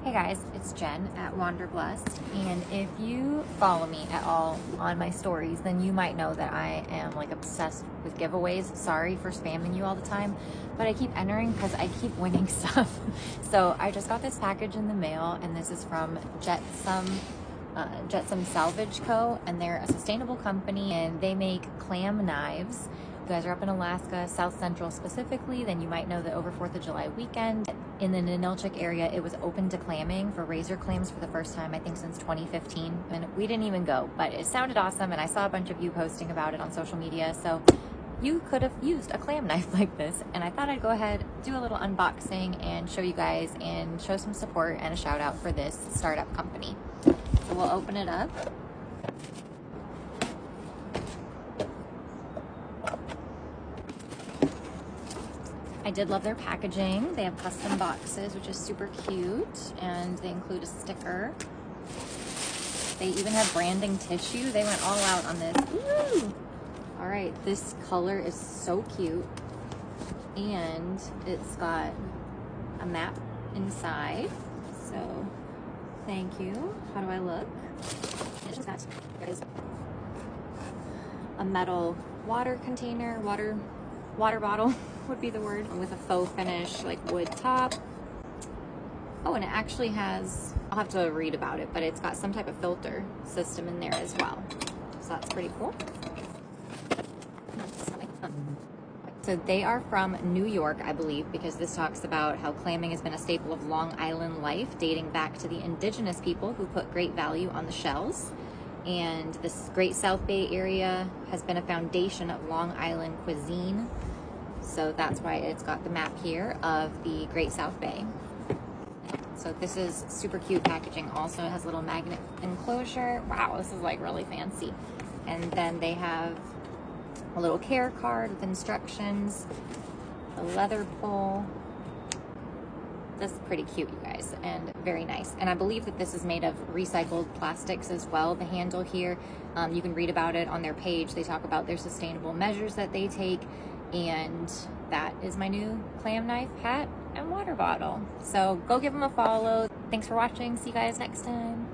Hey guys, it's Jen at Wanderblessed, and if you follow me at all on my stories, then you might know that I am like obsessed with giveaways. Sorry for spamming you all the time, but I keep entering because I keep winning stuff. So I just got this package in the mail, and this is from Jetsam Salvage Co., and they're a sustainable company, and they make clam knives. If you guys are up in Alaska, South Central specifically, then you might know that over 4th of July weekend in the Ninilchik area, it was open to clamming for razor clams for the first time, I think since 2015. And we didn't even go, but it sounded awesome, and I saw a bunch of you posting about it on social media. So you could have used a clam knife like this, and I thought I'd go ahead, do a little unboxing and show you guys and show some support and a shout out for this startup company. So we'll open it up. I did love their packaging. They have custom boxes, which is super cute, and they include a sticker. They even have branding tissue. They went all out on this. Woo! All right, this color is so cute, and it's got a map inside. So thank you. How do I look? It's just got a metal water container, water bottle would be the word, with a faux finish, like wood top. Oh, and it actually has, I'll have to read about it, but it's got some type of filter system in there as well. So that's pretty cool. So they are from New York, I believe, because this talks about how clamming has been a staple of Long Island life, dating back to the indigenous people who put great value on the shells. And this Great South Bay area has been a foundation of Long Island cuisine. So that's why it's got the map here of the Great South Bay. So this is super cute packaging. Also, it has a little magnet enclosure. Wow, this is like really fancy. And then they have a little care card with instructions, a leather pull. This is pretty cute, you guys, and very nice. And I believe that this is made of recycled plastics as well. The handle here, you can read about it on their page. They talk about their sustainable measures that they take. And that is my new clam knife, hat, and water bottle. So go give them a follow. Thanks for watching. See you guys next time.